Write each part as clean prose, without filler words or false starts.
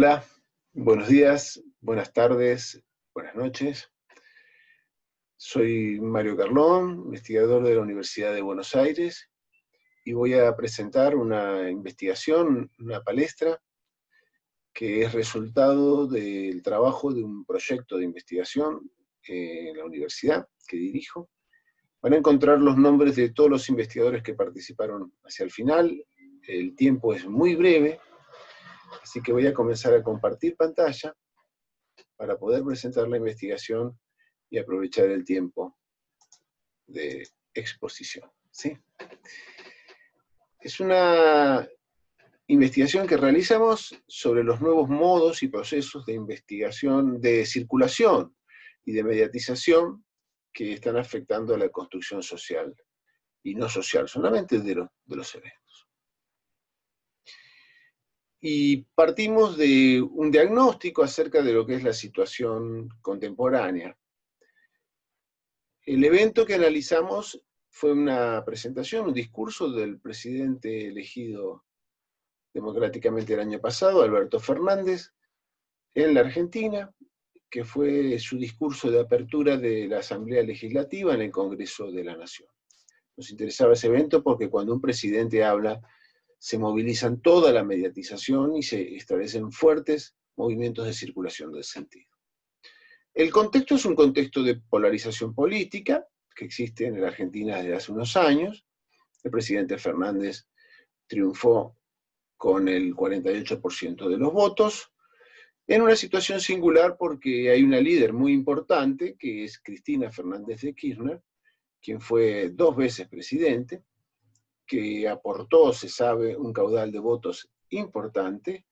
Hola, buenos días, buenas tardes, buenas noches. Soy Mario Carlón, investigador de la Universidad de Buenos Aires, y voy a presentar una investigación, una palestra, que es resultado del trabajo de un proyecto de investigación en la universidad que dirijo. Van a encontrar los nombres de todos los investigadores que participaron hacia el final. El tiempo es muy breve, así que voy a comenzar a compartir pantalla para poder presentar la investigación y aprovechar el tiempo de exposición. ¿Sí? Es una investigación que realizamos sobre los nuevos modos y procesos de investigación, de circulación y de mediatización que están afectando a la construcción social, y no social, solamente de los eventos. Y partimos de un diagnóstico acerca de lo que es la situación contemporánea. El evento que analizamos fue una presentación, un discurso del presidente elegido democráticamente el año pasado, Alberto Fernández, en la Argentina, que fue su discurso de apertura de la Asamblea Legislativa en el Congreso de la Nación. Nos interesaba ese evento porque cuando un presidente habla, se movilizan toda la mediatización y se establecen fuertes movimientos de circulación del sentido. El contexto es un contexto de polarización política que existe en la Argentina desde hace unos años. El presidente Fernández triunfó con el 48% de los votos, en una situación singular porque hay una líder muy importante, que es Cristina Fernández de Kirchner, quien fue 2 veces presidente, que aportó, se sabe, un caudal de votos importante,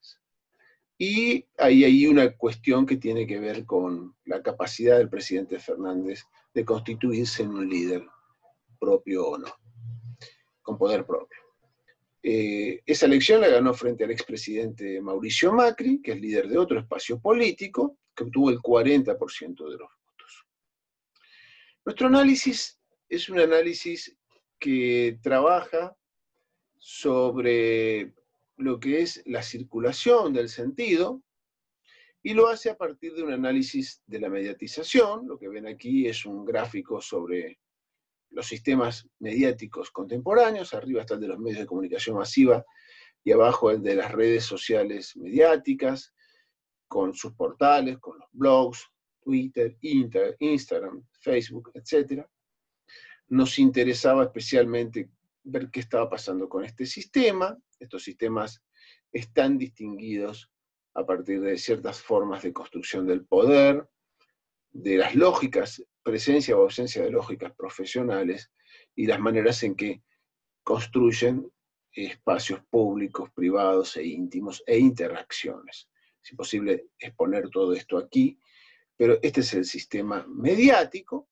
y hay ahí una cuestión que tiene que ver con la capacidad del presidente Fernández de constituirse en un líder propio o no, con poder propio. Esa elección la ganó frente al expresidente Mauricio Macri, que es líder de otro espacio político, que obtuvo el 40% de los votos. Nuestro análisis es un análisis que trabaja sobre lo que es la circulación del sentido, y lo hace a partir de un análisis de la mediatización. Lo que ven aquí es un gráfico sobre los sistemas mediáticos contemporáneos. Arriba está el de los medios de comunicación masiva y abajo el de las redes sociales mediáticas, con sus portales, con los blogs, Twitter, Instagram, Facebook, etc. Nos interesaba especialmente ver qué estaba pasando con este sistema. Estos sistemas están distinguidos a partir de ciertas formas de construcción del poder, de las lógicas, presencia o ausencia de lógicas profesionales, y las maneras en que construyen espacios públicos, privados e íntimos, e interacciones. Es imposible exponer todo esto aquí, pero este es el sistema mediático,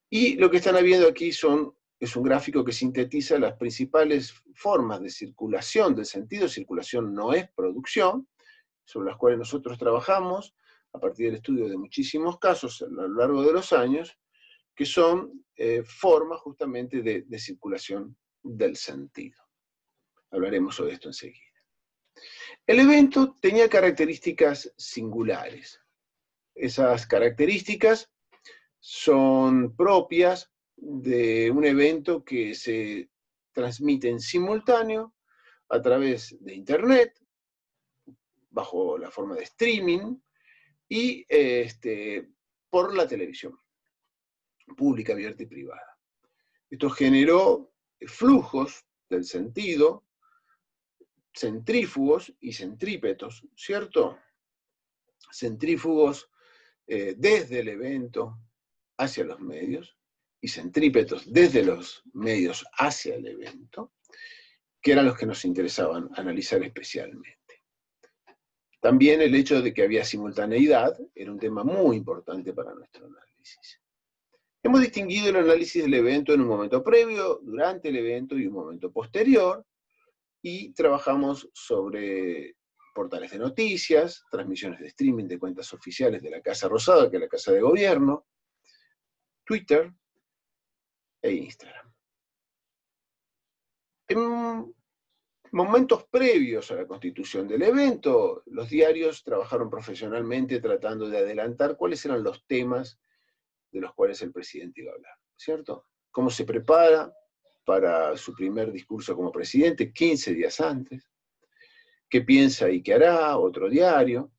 y lo que están viendo aquí es un gráfico que sintetiza las principales formas de circulación del sentido. Circulación no es producción, sobre las cuales nosotros trabajamos a partir del estudio de muchísimos casos a lo largo de los años, que son formas justamente de circulación del sentido. Hablaremos sobre esto enseguida. El evento tenía características singulares. Esas características son propias de un evento que se transmite en simultáneo a través de Internet, bajo la forma de streaming, y por la televisión pública, abierta y privada. Esto generó flujos del sentido, centrífugos y centrípetos, ¿cierto? Centrífugos desde el evento hacia los medios, y centrípetos desde los medios hacia el evento, que eran los que nos interesaban analizar especialmente. También el hecho de que había simultaneidad era un tema muy importante para nuestro análisis. Hemos distinguido el análisis del evento en un momento previo, durante el evento y un momento posterior, y trabajamos sobre portales de noticias, transmisiones de streaming de cuentas oficiales de la Casa Rosada, que es la Casa de Gobierno, Twitter e Instagram. Momentos previos a la constitución del evento, los diarios trabajaron profesionalmente tratando de adelantar cuáles eran los temas de los cuales el presidente iba a hablar, ¿cierto? Cómo se prepara para su primer discurso como presidente 15 días antes, qué piensa y qué hará, otro diario.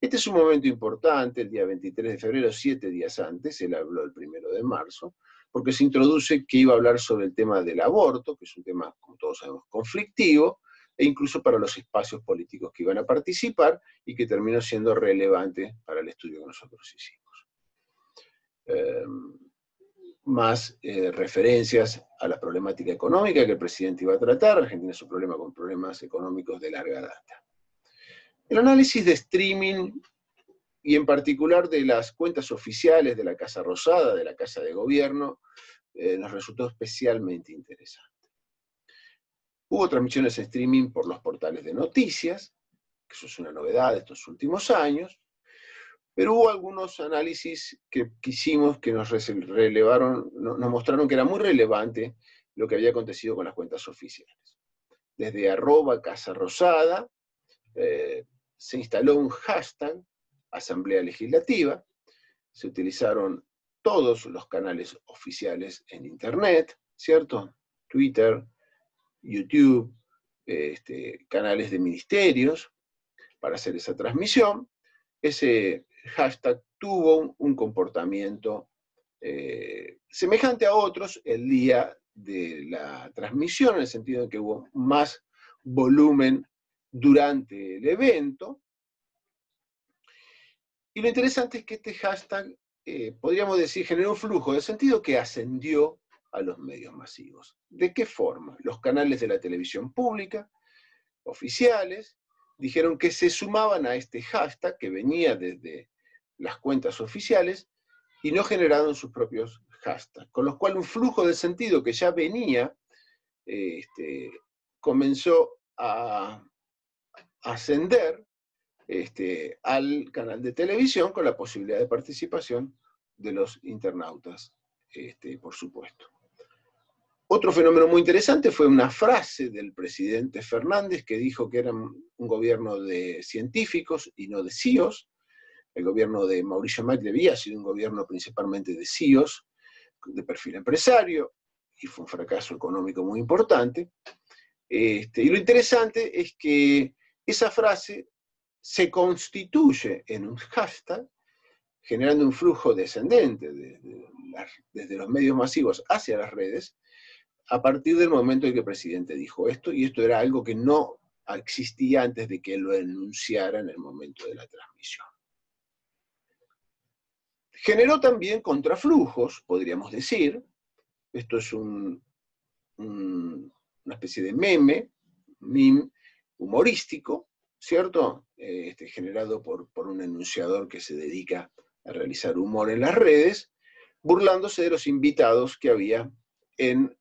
Este es un momento importante, el día 23 de febrero, 7 días antes, él habló el 1 de marzo, porque se introduce que iba a hablar sobre el tema del aborto, que es un tema, como todos sabemos, conflictivo, e incluso para los espacios políticos que iban a participar, y que terminó siendo relevante para el estudio que nosotros hicimos. Más referencias a la problemática económica que el presidente iba a tratar. Argentina es un problema con problemas económicos de larga data. El análisis de streaming, y en particular de las cuentas oficiales de la Casa Rosada, de la Casa de Gobierno, nos resultó especialmente interesante. Hubo transmisiones en streaming por los portales de noticias, que eso es una novedad de estos últimos años, pero hubo algunos análisis que quisimos, que nos relevaron, nos mostraron que era muy relevante lo que había acontecido con las cuentas oficiales. Desde @CasaRosada, se instaló un hashtag, Asamblea Legislativa, se utilizaron todos los canales oficiales en Internet, ¿cierto? Twitter, YouTube, canales de ministerios, para hacer esa transmisión. Ese hashtag tuvo un comportamiento semejante a otros el día de la transmisión, en el sentido de que hubo más volumen durante el evento. Y lo interesante es que este hashtag, podríamos decir, generó un flujo, de sentido que ascendió a los medios masivos. ¿De qué forma? Los canales de la televisión pública, oficiales, dijeron que se sumaban a este hashtag que venía desde las cuentas oficiales y no generaron sus propios hashtags. Con lo cual un flujo de sentido que ya venía comenzó a ascender al canal de televisión con la posibilidad de participación de los internautas, por supuesto. Otro fenómeno muy interesante fue una frase del presidente Fernández que dijo que era un gobierno de científicos y no de CEOs. El gobierno de Mauricio Macri había sido un gobierno principalmente de CEOs, de perfil empresario, y fue un fracaso económico muy importante. Y lo interesante es que esa frase se constituye en un hashtag, generando un flujo descendente desde los medios masivos hacia las redes, a partir del momento en que el presidente dijo esto, y esto era algo que no existía antes de que lo enunciara en el momento de la transmisión. Generó también contraflujos, podríamos decir. Esto es una especie de meme humorístico, ¿cierto? Generado por un enunciador que se dedica a realizar humor en las redes, burlándose de los invitados que había en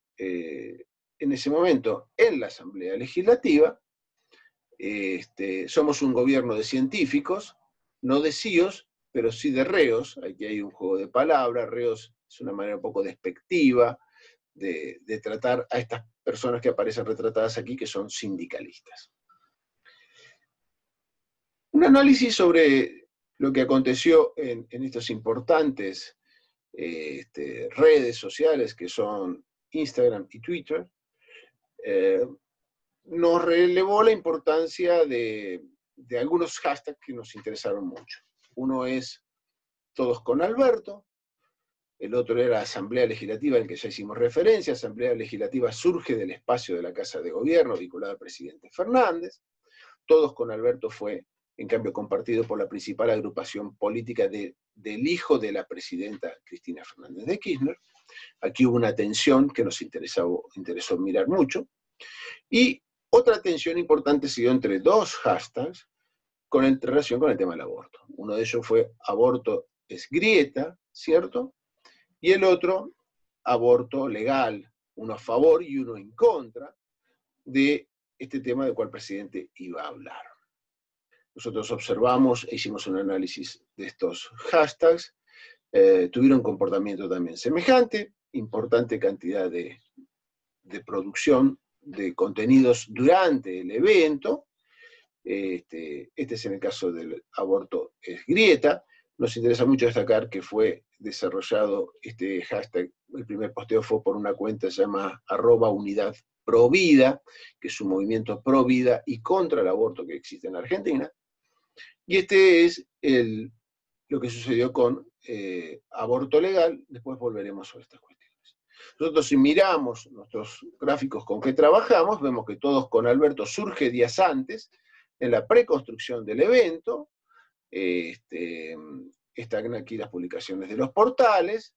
ese momento en la Asamblea Legislativa. Somos un gobierno de científicos, no de CEOs, pero sí de reos. Aquí hay un juego de palabras. Reos es una manera un poco despectiva de tratar a estas personas que aparecen retratadas aquí, que son sindicalistas. Un análisis sobre lo que aconteció en estos importantes redes sociales que son Instagram y Twitter, nos relevó la importancia de algunos hashtags que nos interesaron mucho. Uno es Todos con Alberto, el otro era Asamblea Legislativa, al que ya hicimos referencia. Asamblea Legislativa surge del espacio de la Casa de Gobierno, vinculada al presidente Fernández. Todos con Alberto fue, en cambio, compartido por la principal agrupación política del hijo de la presidenta Cristina Fernández de Kirchner. Aquí hubo una tensión que nos interesó mirar mucho. Y otra tensión importante se dio entre dos hashtags en relación con el tema del aborto. Uno de ellos fue aborto es grieta, ¿cierto? Y el otro, aborto legal, uno a favor y uno en contra de este tema del cual el presidente iba a hablar. Nosotros observamos e hicimos un análisis de estos hashtags, tuvieron comportamiento también semejante, importante cantidad de producción de contenidos durante el evento. Este es en el caso del aborto es grieta. Nos interesa mucho destacar que fue desarrollado este hashtag, el primer posteo fue por una cuenta llamada @unidadprovida, que es un movimiento pro vida y contra el aborto que existe en la Argentina. Y este es lo que sucedió con aborto legal. Después volveremos sobre estas cuestiones. Nosotros, si miramos nuestros gráficos con que trabajamos, vemos que Todos con Alberto surge días antes, en la preconstrucción del evento. Están aquí las publicaciones de los portales,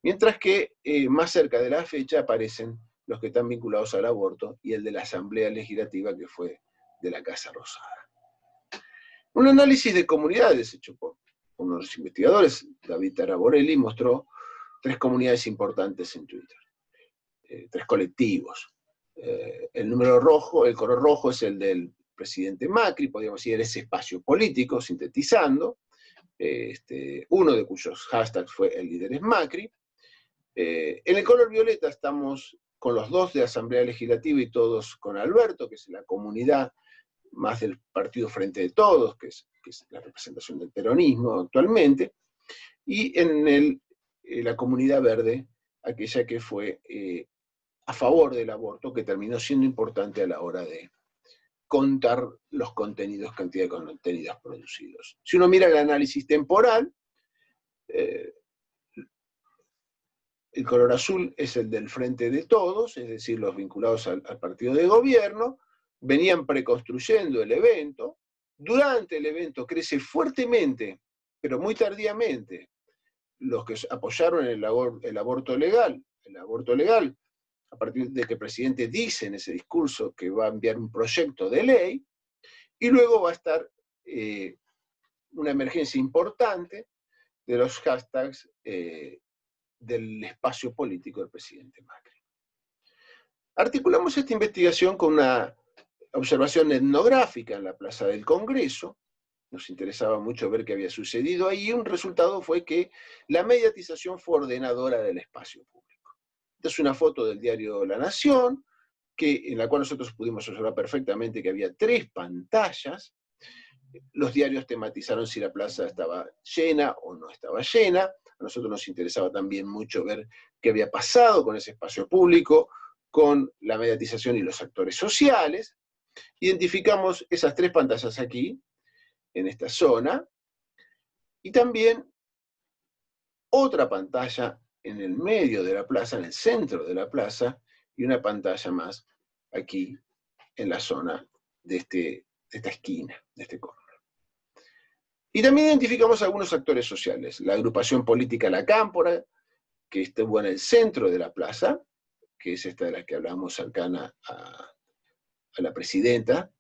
mientras que más cerca de la fecha aparecen los que están vinculados al aborto y el de la Asamblea Legislativa, que fue de la Casa Rosada. Un análisis de comunidades hecho por uno de los investigadores, David Taraborelli, mostró 3 comunidades importantes en Twitter, 3 colectivos. El número rojo, el color rojo es el del presidente Macri, podríamos decir ese espacio político, sintetizando, uno de cuyos hashtags fue el líder es Macri. En el color violeta estamos con los 2 de Asamblea Legislativa y Todos con Alberto, que es la comunidad más del partido Frente de Todos, que es la representación del peronismo actualmente, y en la comunidad verde, aquella que fue a favor del aborto, que terminó siendo importante a la hora de contar los contenidos, cantidad de contenidos producidos. Si uno mira el análisis temporal, el color azul es el del Frente de Todos, es decir, los vinculados al partido de gobierno, venían preconstruyendo el evento. Durante el evento crece fuertemente, pero muy tardíamente, los que apoyaron el aborto legal, a partir de que el presidente dice en ese discurso que va a enviar un proyecto de ley, y luego va a estar una emergencia importante de los hashtags del espacio político del presidente Macri. Articulamos esta investigación con una observación etnográfica en la Plaza del Congreso. Nos interesaba mucho ver qué había sucedido ahí, y un resultado fue que la mediatización fue ordenadora del espacio público. Esta es una foto del diario La Nación, en la cual nosotros pudimos observar perfectamente que había 3 pantallas. Los diarios tematizaron si la plaza estaba llena o no estaba llena. A nosotros nos interesaba también mucho ver qué había pasado con ese espacio público, con la mediatización y los actores sociales. Identificamos esas 3 pantallas aquí, en esta zona, y también otra pantalla en el medio de la plaza, en el centro de la plaza, y una pantalla más aquí en la zona de esta esquina, de este corner. Y también identificamos algunos actores sociales. La agrupación política La Cámpora, que estuvo en el centro de la plaza, que es esta de la que hablamos cercana a la presidenta.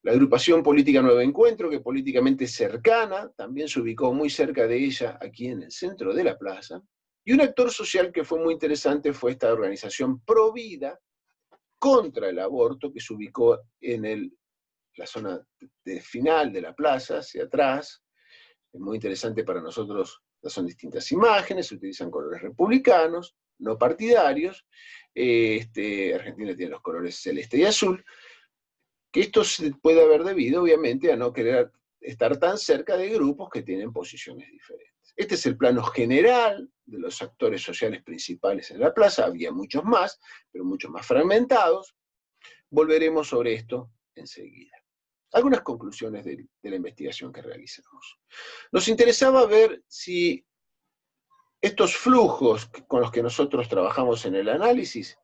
La agrupación política Nuevo Encuentro, que políticamente cercana, también se ubicó muy cerca de ella, aquí en el centro de la plaza. Y un actor social que fue muy interesante fue esta organización Pro Vida contra el aborto, que se ubicó en la zona final de la plaza, hacia atrás. Es muy interesante para nosotros, son distintas imágenes, se utilizan colores republicanos, no partidarios. Argentina tiene los colores celeste y azul, que esto se puede haber debido, obviamente, a no querer estar tan cerca de grupos que tienen posiciones diferentes. Este es el plano general de los actores sociales principales en la plaza. Había muchos más, pero muchos más fragmentados. Volveremos sobre esto enseguida. Algunas conclusiones de la investigación que realizamos. Nos interesaba ver si estos flujos con los que nosotros trabajamos en el análisis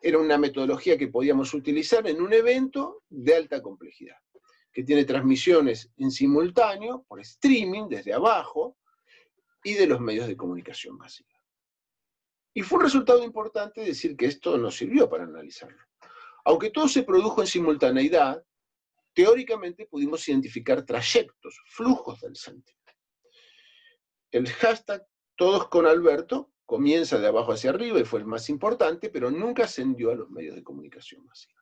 era una metodología que podíamos utilizar en un evento de alta complejidad, que tiene transmisiones en simultáneo, por streaming, desde abajo, y de los medios de comunicación masiva. Y fue un resultado importante decir que esto nos sirvió para analizarlo. Aunque todo se produjo en simultaneidad, teóricamente pudimos identificar trayectos, flujos del sentido. El hashtag Todos con Alberto comienza de abajo hacia arriba y fue el más importante, pero nunca ascendió a los medios de comunicación masiva.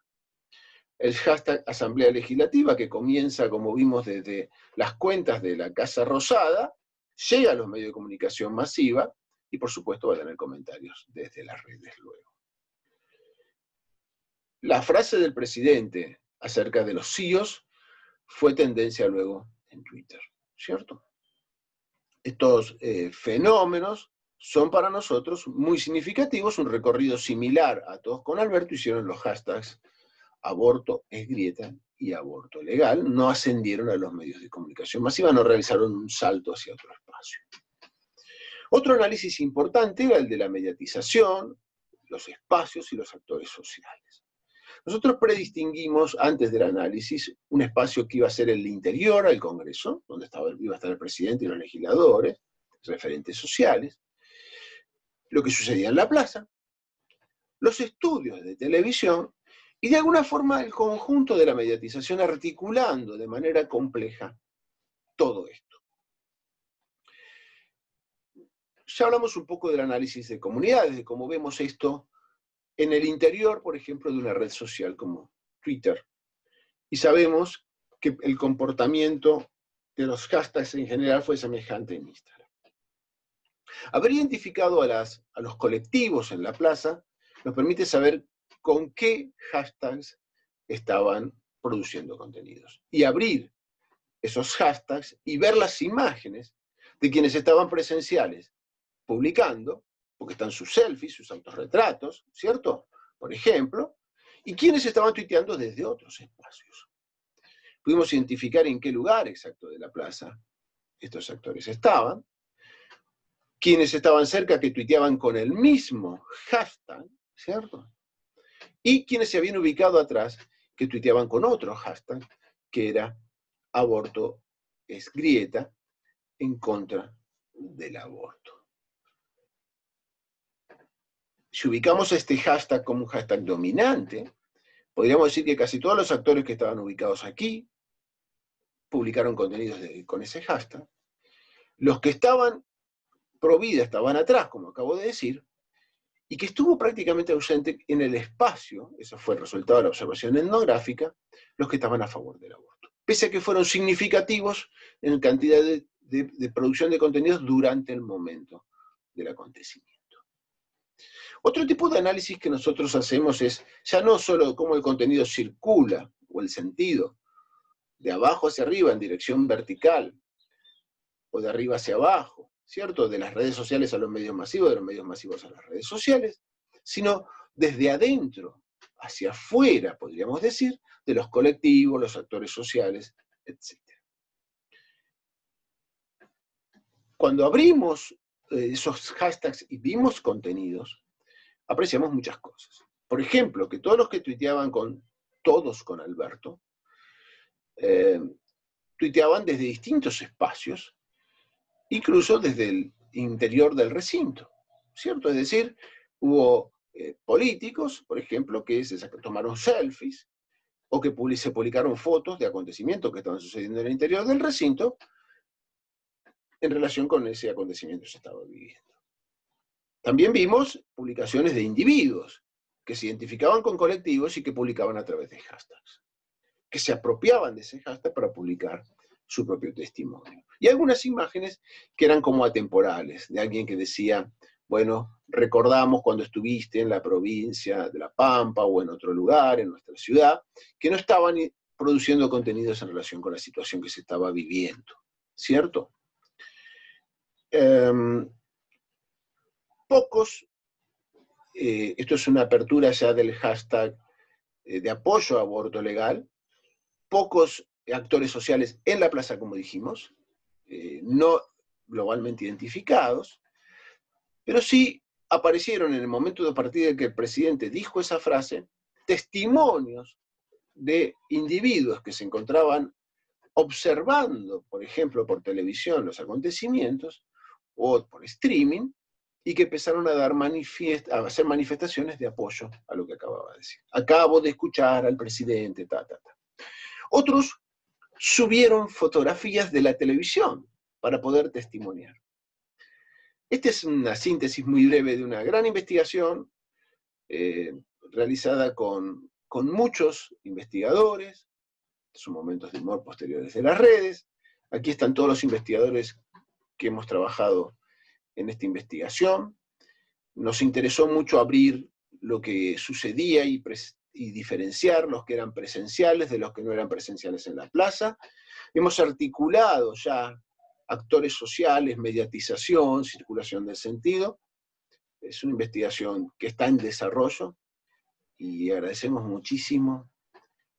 El hashtag Asamblea Legislativa, que comienza, como vimos, desde las cuentas de la Casa Rosada, llega a los medios de comunicación masiva y, por supuesto, va a tener comentarios desde las redes luego. La frase del presidente acerca de los CEOs fue tendencia luego en Twitter, ¿cierto? Estos fenómenos son para nosotros muy significativos, un recorrido similar a Todos con Alberto, hicieron los hashtags aborto es grieta y aborto legal, no ascendieron a los medios de comunicación masiva, no realizaron un salto hacia otro espacio. Otro análisis importante era el de la mediatización, los espacios y los actores sociales. Nosotros predistinguimos, antes del análisis, un espacio que iba a ser el interior al Congreso, donde iba a estar el presidente y los legisladores, referentes sociales, lo que sucedía en la plaza, los estudios de televisión, y de alguna forma el conjunto de la mediatización articulando de manera compleja todo esto. Ya hablamos un poco del análisis de comunidades, de cómo vemos esto en el interior, por ejemplo, de una red social como Twitter. Y sabemos que el comportamiento de los hashtags en general fue semejante en Instagram. Haber identificado a los colectivos en la plaza nos permite saber con qué hashtags estaban produciendo contenidos. Y abrir esos hashtags y ver las imágenes de quienes estaban presenciales publicando, porque están sus selfies, sus autorretratos, ¿cierto? Por ejemplo, y quienes estaban tuiteando desde otros espacios. Pudimos identificar en qué lugar exacto de la plaza estos actores estaban, quienes estaban cerca que tuiteaban con el mismo hashtag, ¿cierto? Y quienes se habían ubicado atrás que tuiteaban con otro hashtag, que era aborto es grieta, en contra del aborto. Si ubicamos este hashtag como un hashtag dominante, podríamos decir que casi todos los actores que estaban ubicados aquí publicaron contenidos con ese hashtag. Los que estaban pro vida estaban atrás, como acabo de decir, y que estuvo prácticamente ausente en el espacio, eso fue el resultado de la observación etnográfica, los que estaban a favor del aborto. Pese a que fueron significativos en cantidad de producción de contenidos durante el momento del acontecimiento. Otro tipo de análisis que nosotros hacemos es ya no solo cómo el contenido circula, o el sentido, de abajo hacia arriba en dirección vertical, o de arriba hacia abajo, ¿cierto? De las redes sociales a los medios masivos, de los medios masivos a las redes sociales, sino desde adentro hacia afuera, podríamos decir, de los colectivos, los actores sociales, etc. Cuando abrimos esos hashtags y vimos contenidos, apreciamos muchas cosas. Por ejemplo, que todos los que tuiteaban con Todos con Alberto, tuiteaban desde distintos espacios, incluso desde el interior del recinto, ¿cierto? Es decir, hubo políticos, por ejemplo, que tomaron selfies, o que se publicaron fotos de acontecimientos que estaban sucediendo en el interior del recinto, en relación con ese acontecimiento que se estaba viviendo. También vimos publicaciones de individuos que se identificaban con colectivos y que publicaban a través de hashtags, que se apropiaban de ese hashtag para publicar su propio testimonio. Y algunas imágenes que eran como atemporales, de alguien que decía, bueno, recordamos cuando estuviste en la provincia de La Pampa o en otro lugar, en nuestra ciudad, que no estaban produciendo contenidos en relación con la situación que se estaba viviendo, ¿cierto? Pocos, esto es una apertura ya del hashtag de apoyo a aborto legal, pocos actores sociales en la plaza, como dijimos, no globalmente identificados, pero sí aparecieron en el momento de partida en que el presidente dijo esa frase, testimonios de individuos que se encontraban observando, por ejemplo, por televisión los acontecimientos, o por streaming, y que empezaron a hacer manifestaciones de apoyo a lo que acababa de decir. Acabo de escuchar al presidente, Otros subieron fotografías de la televisión para poder testimoniar. Esta es una síntesis muy breve de una gran investigación realizada con muchos investigadores, sus momentos de humor posteriores de las redes. Aquí están todos los investigadores que hemos trabajado en esta investigación. Nos interesó mucho abrir lo que sucedía y y diferenciar los que eran presenciales de los que no eran presenciales en la plaza. Hemos articulado ya actores sociales, mediatización, circulación del sentido. Es una investigación que está en desarrollo y agradecemos muchísimo,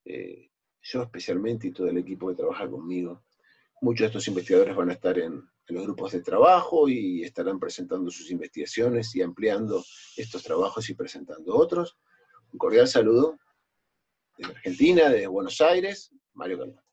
yo especialmente y todo el equipo que trabaja conmigo. Muchos de estos investigadores van a estar en los grupos de trabajo y estarán presentando sus investigaciones y ampliando estos trabajos y presentando otros. Un cordial saludo de Argentina, de Buenos Aires, Mario Calvo.